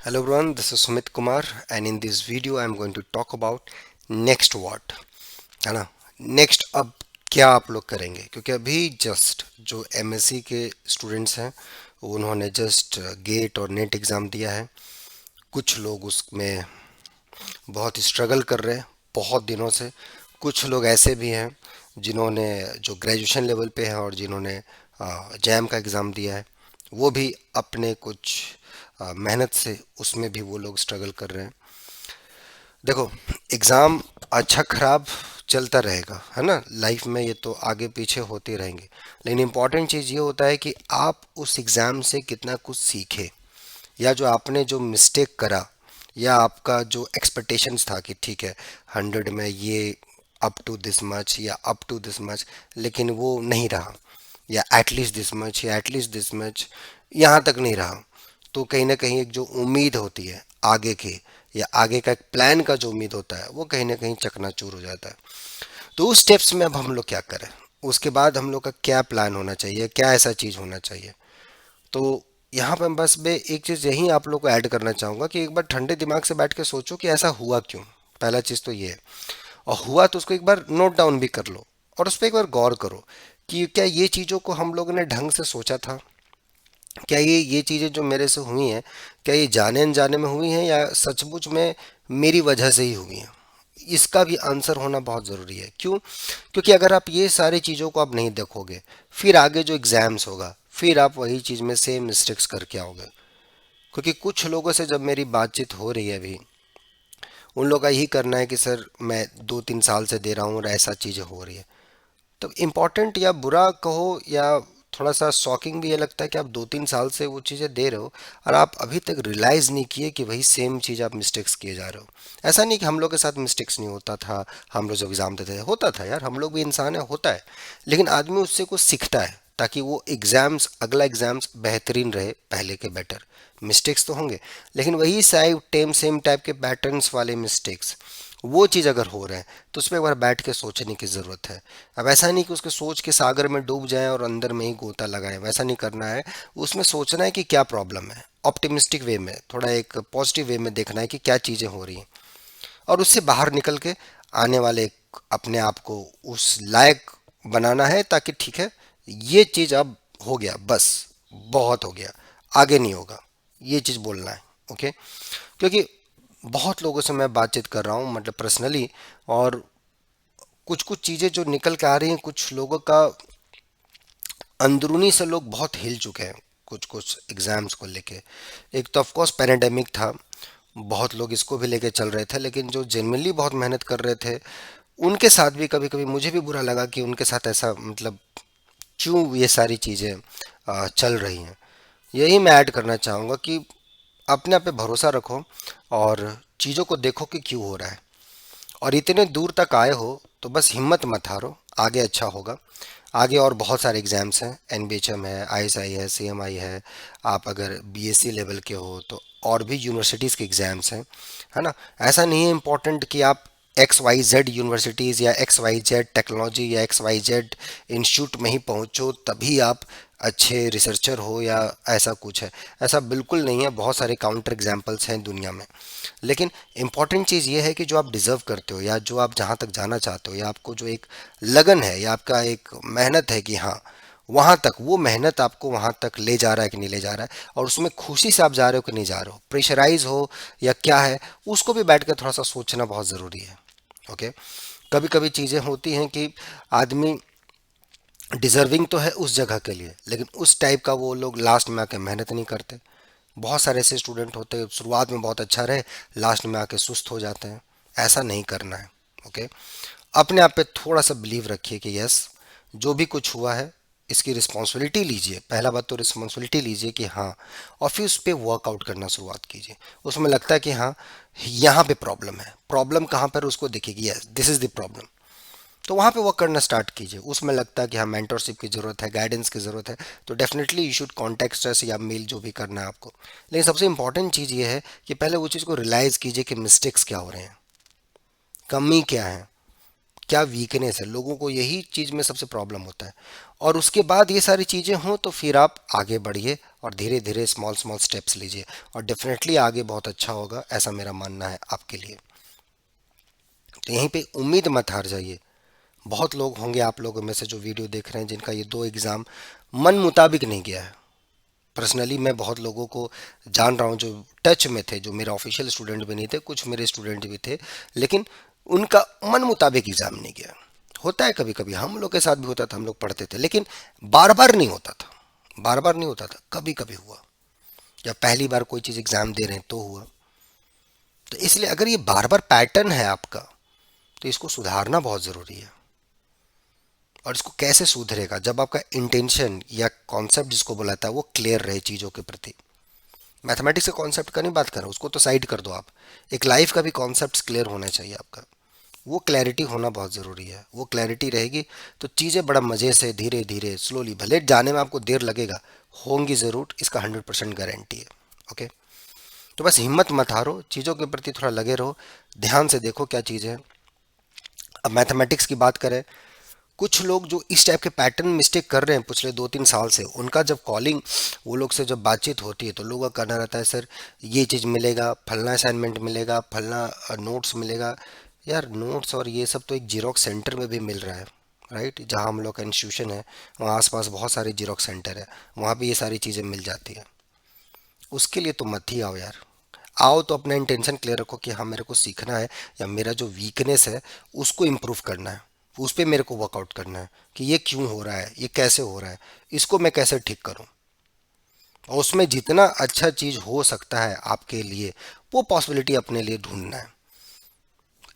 Hello everyone, this is Sumit Kumar and in this video I am going to talk about next what है ना। Next अब क्या आप लोग करेंगे, क्योंकि अभी जस्ट जो एमएससी के स्टूडेंट्स हैं उन्होंने जस्ट गेट और नेट एग्ज़ाम दिया है। कुछ लोग उसमें बहुत स्ट्रगल कर रहे हैं बहुत दिनों से। कुछ लोग ऐसे भी हैं जिन्होंने जो ग्रेजुएशन लेवल पे हैं और जिन्होंने जैम का एग्ज़ाम दिया है, वो भी अपने कुछ मेहनत से उसमें भी वो लोग स्ट्रगल कर रहे हैं। देखो, एग्ज़ाम अच्छा खराब चलता रहेगा, है ना। लाइफ में ये तो आगे पीछे होते रहेंगे, लेकिन इम्पॉर्टेंट चीज़ ये होता है कि आप उस एग्ज़ाम से कितना कुछ सीखे, या जो आपने जो मिस्टेक करा, या आपका जो एक्सपेक्टेशंस था कि ठीक है 100 में ये अप टू दिस मच या अप टू दिस मच, लेकिन वो नहीं रहा, या एटलीस्ट दिस मच या एटलीस्ट दिस मच, यहाँ तक नहीं रहा। तो कहीं ना कहीं एक जो उम्मीद होती है आगे की, या आगे का एक प्लान का जो उम्मीद होता है, वो कहीं ना कहीं चकनाचूर हो जाता है। तो उस स्टेप्स में अब हम लोग क्या करें, उसके बाद हम लोग का क्या प्लान होना चाहिए, क्या ऐसा चीज़ होना चाहिए। तो यहाँ पर बस मैं एक चीज़ यही आप लोग को ऐड करना चाहूँगा कि एक बार ठंडे दिमाग से बैठ के सोचो कि ऐसा हुआ क्यों। पहला चीज़ तो ये है, और हुआ तो उसको एक बार नोट डाउन भी कर लो और उस पर एक बार गौर करो कि क्या ये चीज़ों को हम लोगों ने ढंग से सोचा था। क्या ये चीज़ें जो मेरे से हुई हैं, क्या ये जाने अनजाने में हुई हैं या सचमुच में मेरी वजह से ही हुई हैं। इसका भी आंसर होना बहुत ज़रूरी है। क्यों? क्योंकि अगर आप ये सारी चीज़ों को आप नहीं देखोगे, फिर आगे जो एग्ज़ाम्स होगा फिर आप वही चीज़ में सेम मिस्टेक्स करके आओगे। क्योंकि कुछ लोगों से जब मेरी बातचीत हो रही है अभी, उन लोगों का यही करना है कि सर मैं 2-3 साल से दे रहा हूँ और ऐसा चीज़ें हो रही है। तो इम्पॉर्टेंट या बुरा कहो या थोड़ा सा शॉकिंग भी ये लगता है कि आप 2-3 साल से वो चीज़ें दे रहे हो और आप अभी तक रियलाइज़ नहीं किए कि वही सेम चीज़ आप मिस्टेक्स किए जा रहे हो। ऐसा नहीं कि हम लोग के साथ मिस्टेक्स नहीं होता था, हम लोग जब एग्ज़ाम देते थे होता था यार, हम लोग भी इंसान है, होता है। लेकिन आदमी उससे कुछ सीखता है ताकि वो एग्ज़ाम्स, अगला एग्ज़ाम्स बेहतरीन रहे पहले के बेटर। मिस्टेक्स तो होंगे, लेकिन वही सेम टाइप के पैटर्न्स वाले मिस्टेक्स, वो चीज़ अगर हो रहा है तो उस पर एक बार बैठ के सोचने की ज़रूरत है। अब ऐसा नहीं कि उसके सोच के सागर में डूब जाए और अंदर में ही गोता लगाए, वैसा नहीं करना है। उसमें सोचना है कि क्या प्रॉब्लम है, ऑप्टिमिस्टिक वे में, थोड़ा एक पॉजिटिव वे में देखना है कि क्या चीज़ें हो रही हैं, और उससे बाहर निकल के आने वाले अपने आप को उस लायक बनाना है ताकि ठीक है ये चीज़ अब हो गया, बस बहुत हो गया, आगे नहीं होगा, ये चीज़ बोलना है। ओके। क्योंकि बहुत लोगों से मैं बातचीत कर रहा हूँ मतलब पर्सनली, और कुछ कुछ चीज़ें जो निकल के आ रही हैं, कुछ लोगों का अंदरूनी से लोग बहुत हिल चुके हैं कुछ कुछ एग्ज़ाम्स को लेके। एक तो ऑफकोर्स पैराडेमिक था, बहुत लोग इसको भी लेके चल रहे थे, लेकिन जो जेनरली बहुत मेहनत कर रहे थे उनके साथ भी कभी कभी मुझे भी बुरा लगा कि उनके साथ ऐसा मतलब क्यों ये सारी चीज़ें चल रही हैं। यही मैं ऐड करना चाहूँगा कि अपने आप पे भरोसा रखो और चीज़ों को देखो कि क्यों हो रहा है, और इतने दूर तक आए हो तो बस हिम्मत मत हारो, आगे अच्छा होगा। आगे और बहुत सारे एग्ज़ाम्स हैं, एनबीएचएम है, आईएसआई है, सीएमआई है। आप अगर बीएससी लेवल के हो तो और भी यूनिवर्सिटीज़ के एग्ज़ाम्स हैं, है ना। ऐसा नहीं है इम्पोर्टेंट कि आप एक्स वाई जेड यूनिवर्सिटीज़ या एक्स वाई जेड टेक्नोलॉजी या एक्स वाई जेड इंस्टीट्यूट में ही पहुंचो तभी आप अच्छे रिसर्चर हो या ऐसा कुछ है। ऐसा बिल्कुल नहीं है, बहुत सारे काउंटर एग्जाम्पल्स हैं दुनिया में। लेकिन इम्पॉर्टेंट चीज़ ये है कि जो आप डिज़र्व करते हो या जो आप जहाँ तक जाना चाहते हो, या आपको जो एक लगन है या आपका एक मेहनत है कि हाँ वहाँ तक, वो मेहनत आपको वहाँ तक ले जा रहा है कि नहीं ले जा रहा है, और उसमें खुशी से आप जा रहे हो कि नहीं जा रहे हो, प्रेशराइज हो या क्या है, उसको भी बैठ कर थोड़ा सा सोचना बहुत ज़रूरी है। ओके। कभी कभी चीज़ें होती हैं कि आदमी डिज़र्विंग तो है उस जगह के लिए, लेकिन उस टाइप का वो लोग लास्ट में आके मेहनत नहीं करते। बहुत सारे ऐसे स्टूडेंट होते हैं शुरुआत में बहुत अच्छा रहे, लास्ट में आके सुस्त हो जाते हैं। ऐसा नहीं करना है। ओके। अपने आप पे थोड़ा सा बिलीव रखिए कि यस, जो भी कुछ हुआ है इसकी रिस्पॉन्सिबिलिटी लीजिए। पहला बात तो रिस्पॉन्सिबिलिटी लीजिए कि हाँ, और फिर उस पर वर्कआउट करना शुरुआत कीजिए। उसमें लगता है कि हाँ यहाँ पे प्रॉब्लम है, प्रॉब्लम कहाँ पर उसको देखिए, yes this is the problem, तो वहाँ पे वर्क करना स्टार्ट कीजिए। उसमें लगता है कि हाँ मेंटरशिप की ज़रूरत है, गाइडेंस की ज़रूरत है, तो definitely you should contact us या मेल, जो भी करना है आपको। लेकिन सबसे इंपॉर्टेंट चीज़ ये है कि पहले वो चीज़ को रियलाइज़ कीजिए कि मिस्टेक्स क्या हो रहे हैं, कमी क्या है, क्या वीकनेस है, लोगों को यही चीज़ में सबसे प्रॉब्लम होता है। और उसके बाद ये सारी चीज़ें हों तो फिर आप आगे बढ़िए और धीरे धीरे स्मॉल स्मॉल स्टेप्स लीजिए, और डेफिनेटली आगे बहुत अच्छा होगा, ऐसा मेरा मानना है आपके लिए। तो यहीं पे उम्मीद मत हार जाइए। बहुत लोग होंगे आप लोगों में से जो वीडियो देख रहे हैं जिनका ये दो एग्ज़ाम मन मुताबिक नहीं गया है। पर्सनली मैं बहुत लोगों को जान रहा हूँ जो टच में थे, जो मेरे ऑफिशियल स्टूडेंट भी नहीं थे, कुछ मेरे स्टूडेंट भी थे, लेकिन उनका मन मुताबिक एग्ज़ाम नहीं गया। होता है कभी कभी, हम लोग के साथ भी होता था, हम लोग पढ़ते थे, लेकिन बार बार नहीं होता था। बार बार नहीं होता था, कभी कभी हुआ। या पहली बार कोई चीज़ एग्ज़ाम दे रहे हैं तो हुआ। तो इसलिए अगर ये बार बार पैटर्न है आपका, तो इसको सुधारना बहुत ज़रूरी है। और इसको कैसे सुधरेगा, जब आपका इंटेंशन या कॉन्सेप्ट जिसको बुलाता है वो क्लियर रहे चीज़ों के प्रति। मैथमेटिक्स के कॉन्सेप्ट का नहीं बात कर रहा हूँ, उसको तो साइड कर दो आप। एक लाइफ का भी कॉन्सेप्ट क्लियर होना चाहिए आपका। वो क्लैरिटी होना बहुत ज़रूरी है। वो क्लैरिटी रहेगी तो चीज़ें बड़ा मज़े से धीरे धीरे स्लोली, भले जाने में आपको देर लगेगा, होंगी ज़रूर, इसका 100% गारंटी है। ओके, तो बस हिम्मत मत हारो, चीज़ों के प्रति थोड़ा लगे रहो, ध्यान से देखो क्या चीज़ है। अब मैथमेटिक्स की बात करें, कुछ लोग जो इस टाइप के पैटर्न मिस्टेक कर रहे हैं पिछले 2-3 साल से, उनका जब कॉलिंग, वो लोग से जब बातचीत होती है तो लोगों का कहना रहता है सर ये चीज़ मिलेगा, फलना असाइनमेंट मिलेगा, फलना नोट्स मिलेगा। यार नोट्स और ये सब तो एक जीरोक्स सेंटर में भी मिल रहा है, राइट। जहाँ हम लोग का इंस्टीट्यूशन है वहाँ आसपास बहुत सारे जीरोक्स सेंटर है, वहाँ भी ये सारी चीज़ें मिल जाती है। उसके लिए तो मत ही आओ यार। आओ तो अपना इंटेंशन क्लियर रखो कि हाँ मेरे को सीखना है, या मेरा जो वीकनेस है उसको इम्प्रूव करना है, उस पर मेरे को वर्कआउट करना है कि ये क्यों हो रहा है, ये कैसे हो रहा है, इसको मैं कैसे ठीक करूं। और उसमें जितना अच्छा चीज़ हो सकता है आपके लिए, वो पॉसिबिलिटी अपने लिए ढूंढना है।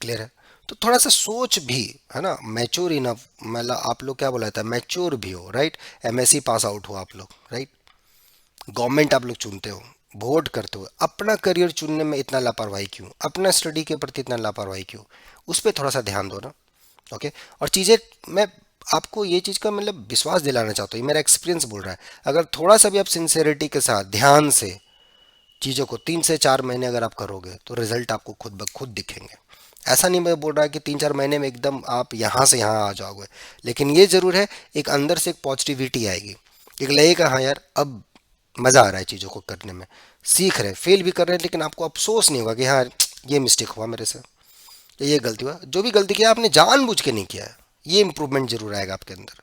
क्लियर है। तो थोड़ा सा सोच भी, है ना, मैच्योर इनफ, मतलब आप लोग क्या बोला था, मैच्योर भी हो, राइट। एमएससी पास आउट हो आप लोग, राइट। गवर्नमेंट आप लोग चुनते हो, वोट करते हो, अपना करियर चुनने में इतना लापरवाही क्यों, अपना स्टडी के प्रति इतना लापरवाही क्यों, उस पर थोड़ा सा ध्यान दो ना। ओके। और चीज़ें, मैं आपको ये चीज़ का मतलब विश्वास दिलाना चाहता हूँ, ये मेरा एक्सपीरियंस बोल रहा है। अगर थोड़ा सा भी आप सिंसेरिटी के साथ ध्यान से चीज़ों को 3 से 4 महीने अगर आप करोगे तो रिजल्ट आपको खुद ब खुद दिखेंगे। ऐसा नहीं मैं बोल रहा कि 3-4 महीने में एकदम आप यहाँ से यहाँ आ जाओगे, लेकिन ये ज़रूर है एक अंदर से एक पॉजिटिविटी आएगी, एक लगेगा हाँ यार अब मज़ा आ रहा है चीज़ों को करने में। सीख रहे, फेल भी कर रहे हैं, लेकिन आपको अफसोस नहीं होगा कि हाँ ये मिस्टेक हुआ मेरे से, ये गलती हुआ, जो भी गलती किया आपने जानबूझ के नहीं किया है, ये इंप्रूवमेंट जरूर आएगा आपके अंदर।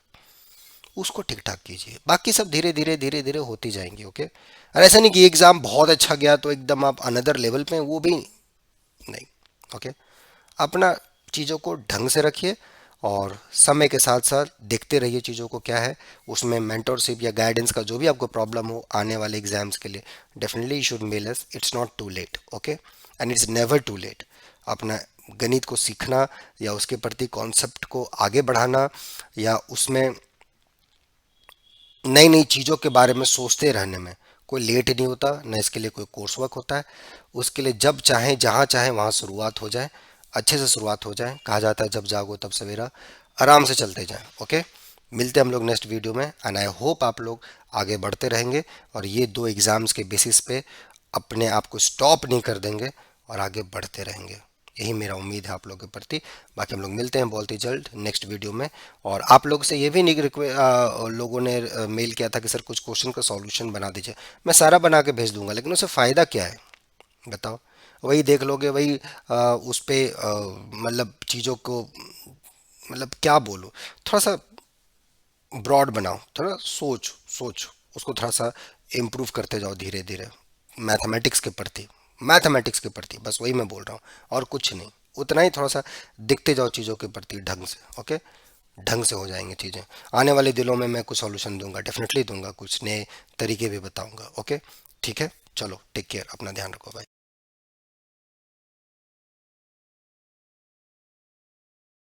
उसको ठीक ठाक कीजिए, बाकी सब धीरे धीरे धीरे धीरे होती जाएंगी। ओके। और ऐसा नहीं कि एग्जाम बहुत अच्छा गया तो एकदम आप अनदर लेवल पे हैं, वो भी नहीं। ओके। अपना चीज़ों को ढंग से रखिए, और समय के साथ साथ देखते रहिए चीज़ों को क्या है, उसमें मेंटोरशिप या गाइडेंस का जो भी आपको प्रॉब्लम हो आने वाले एग्जाम्स के लिए, definitely you should mail us, it's not too late. Okay, and it's never too late. अपना गणित को सीखना या उसके प्रति कॉन्सेप्ट को आगे बढ़ाना, या उसमें नई नई चीज़ों के बारे में सोचते रहने में कोई लेट नहीं होता, न इसके लिए कोई कोर्स वर्क होता है। उसके लिए जब चाहें जहाँ चाहें वहाँ शुरुआत हो जाए, अच्छे से शुरुआत हो जाए। कहा जाता है जब जागो तब सवेरा, आराम से चलते जाएं। ओके। मिलते हैं हम लोग नेक्स्ट वीडियो में, एंड आई होप आप लोग आगे बढ़ते रहेंगे और ये दो एग्ज़ाम्स के बेसिस पे अपने आप को स्टॉप नहीं कर देंगे और आगे बढ़ते रहेंगे। यही मेरा उम्मीद है आप लोगों के प्रति। बाकी हम लोग मिलते हैं बहुत ही जल्द नेक्स्ट वीडियो में। और आप लोग से ये भी नहीं लोगों ने मेल किया था कि सर कुछ क्वेश्चन का सॉल्यूशन बना दीजिए। मैं सारा बना के भेज दूंगा, लेकिन उससे फ़ायदा क्या है बताओ। वही देख लोगे, वही उस पे मतलब चीज़ों को, मतलब क्या बोलूँ, थोड़ा सा ब्रॉड बनाओ, थोड़ा सोच सोच उसको थोड़ा सा इम्प्रूव करते जाओ धीरे धीरे। मैथमेटिक्स के प्रति, मैथमेटिक्स के प्रति बस वही मैं बोल रहा हूँ, और कुछ नहीं। उतना ही थोड़ा सा दिखते जाओ चीज़ों के प्रति ढंग से। ओके। ढंग से हो जाएंगे चीज़ें। आने वाले दिनों में मैं कुछ सॉल्यूशन दूंगा, डेफिनेटली दूंगा, कुछ नए तरीके भी बताऊंगा। ओके। ठीक है, चलो टेक केयर, अपना ध्यान रखो भाई।